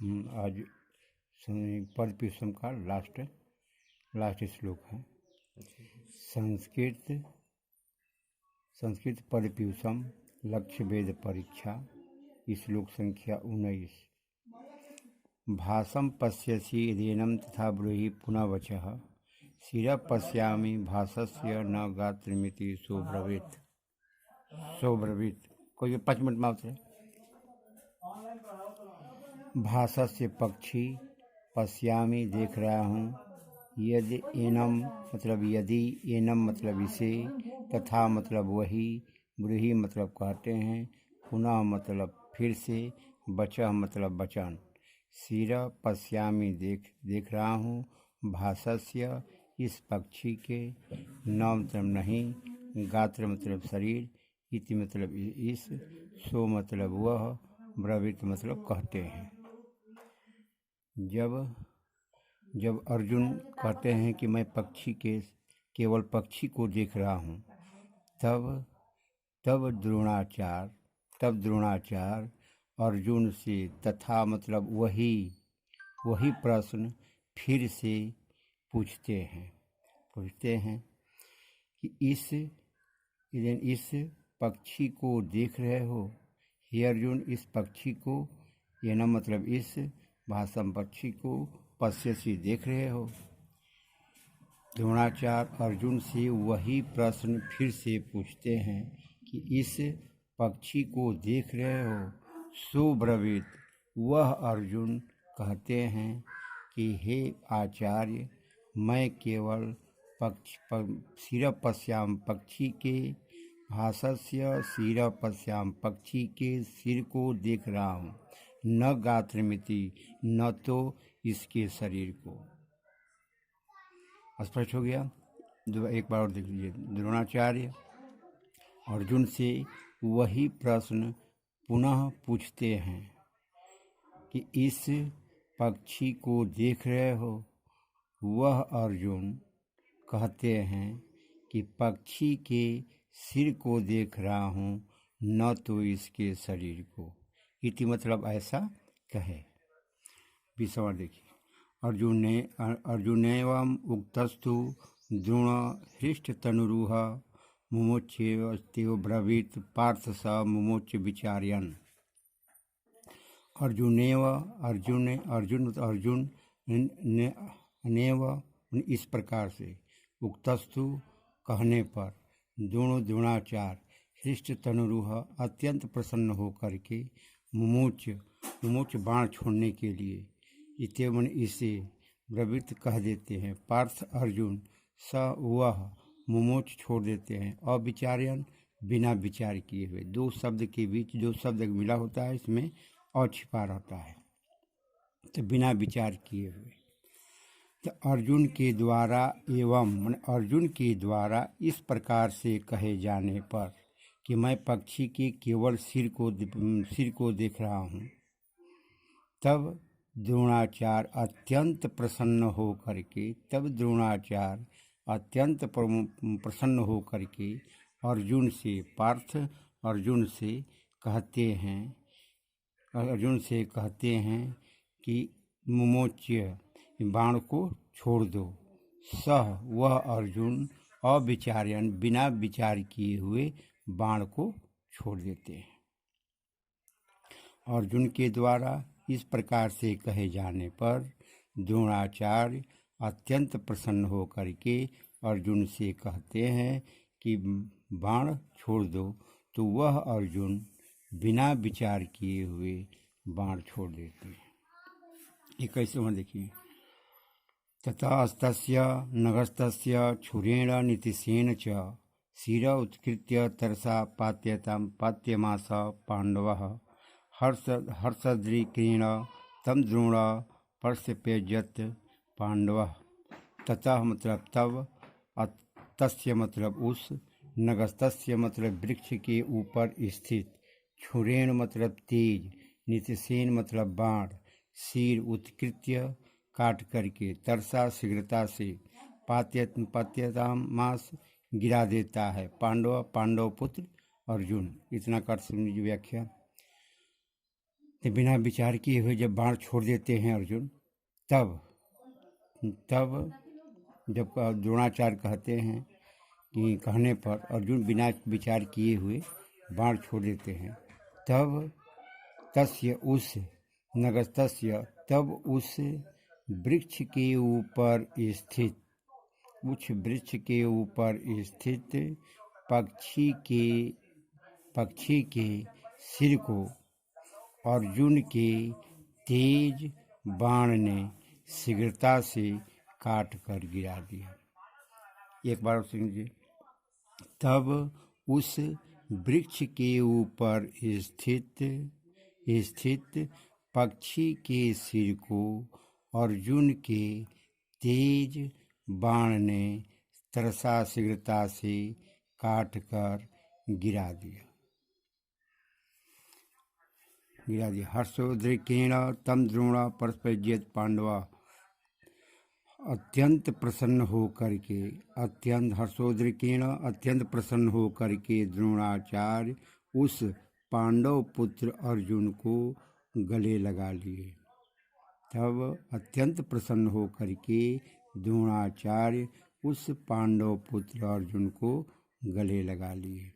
आज पदपिसम का लास्ट श्लोक है। संस्कृत पदपिसम लक्ष्य वेद परीक्षा, श्लोक संख्या 19। भासम पश्यसि रेनम तथा ब्रूहि पुनः वचः, शिरः पश्यामि भासस्य न गात्रमिति सोब्रवीत। कोई 5 मिनट में उतरे। भासस्य पक्षी, पश्यामि देख रहा हूँ, यदि एनम मतलब यदि, एनम मतलब इसे, तथा मतलब वही, ब्रूहि मतलब कहते हैं, पुनः मतलब फिर से, वचः मतलब वचन। शिरः पश्यामि देख रहा हूँ, भासस्य इस पक्षी के, न मतलब नहीं, गात्र मतलब शरीर, इति मतलब इस, सो मतलब वह, ब्रवीत मतलब कहते हैं। जब अर्जुन कहते हैं कि मैं केवल पक्षी को देख रहा हूँ, तब द्रोणाचार्य अर्जुन से तथा मतलब वही प्रश्न फिर से पूछते हैं कि इस पक्षी को देख रहे हो? हे अर्जुन, इस पक्षी को, ये न मतलब इस भाषम पक्षी को, पश्यसि देख रहे हो? द्रोणाचार्य अर्जुन से वही प्रश्न फिर से पूछते हैं कि इस पक्षी को देख रहे हो? सुब्रवीत, वह अर्जुन कहते हैं कि हे आचार्य, मैं केवल शिरः पश्याम पक्षी के, भासस्य शिरः पश्याम पक्षी के सिर को देख रहा हूँ, न गात्रमिति, न तो इसके शरीर को। स्पष्ट हो गया? एक बार और देख लीजिए। द्रोणाचार्य अर्जुन से वही प्रश्न पुनः पूछते हैं कि इस पक्षी को देख रहे हो? वह अर्जुन कहते हैं कि पक्षी के सिर को देख रहा हूँ, न तो इसके शरीर को। इति मतलब ऐसा कहे। विषय देखिए। अर्जुनेवं उक्तस्तु द्रोण हृष्टतनुरुह मुमुक्षेव ब्रवीत पार्थ स मुमुक्ष विचार्यन्। अर्जुन इस प्रकार से, उक्तस्तु कहने पर, द्रोणाचार्य हृष्ट तनुरुह अत्यंत प्रसन्न होकर के, मुमुक्ष बाण छोड़ने के लिए, इत्यावन इसे ब्रवीत कह देते हैं। पार्थ अर्जुन स वह मुमुक्ष छोड़ देते हैं, अविचार्यन बिना विचार किए हुए। दो शब्द के बीच जो शब्द मिला होता है इसमें और छिपा रहता है, तो बिना विचार किए हुए। तो अर्जुन के द्वारा इस प्रकार से कहे जाने पर कि मैं पक्षी के केवल सिर को देख रहा हूँ, तब द्रोणाचार्य अत्यंत प्रसन्न होकर के अर्जुन से कहते हैं कि मुमोच्य बाण को छोड़ दो। सह वह अर्जुन अविचार्यन बिना विचार किए हुए बाण को छोड़ देते हैं। अर्जुन के द्वारा इस प्रकार से कहे जाने पर द्रोणाचार्य अत्यंत प्रसन्न होकर के अर्जुन से कहते हैं कि बाण छोड़ दो, तो वह अर्जुन बिना विचार किए हुए बाण छोड़ देते हैं। ये कैसे वहाँ देखिए। ततस्तस्य नगस्तस्य छुरेण नीतिशेन च शिरः उत्कृत्य तरसा पात्यमास पांडवः हर्षद्रिक्रीण तम द्रोण पर्यप्यजत पांडवः। ततः मतलब तब, तस्य मतलब उस, नगस्तस्य मतलब वृक्ष के ऊपर स्थित, छुरेण मतलब तेज, नीतिशेन मतलब बाण, सिर उत्कृत्य काट करके, तरसा शीघ्रता से, पात्यतामास गिरा देता है, पांडव पुत्र अर्जुन। इतना कर समझिए व्याख्या। तो बिना विचार किए हुए जब बाण छोड़ देते हैं अर्जुन, तब तब जब द्रोणाचार्य कहते हैं कि कहने पर अर्जुन बिना विचार किए हुए बाण छोड़ देते हैं, तब तस्य उस नगस्तस्य तब उस वृक्ष के ऊपर स्थित पक्षी के सिर को अर्जुन के तेज बाण ने शीघ्रता से काट कर गिरा दिया। एक बार सुनिए। तब उस वृक्ष के ऊपर स्थित पक्षी के सिर को अर्जुन के तेज बाण ने तरसा शीघ्रता से काट कर गिरा दिया। हर्षोद्रेकेण तम द्रोण परस्परिज्यत पांडवा। अत्यंत प्रसन्न होकर के द्रोणाचार्य उस पांडव पुत्र अर्जुन को गले लगा लिए। तब अत्यंत प्रसन्न होकर के द्रोणाचार्य उस पांडव पुत्र अर्जुन को गले लगा लिए।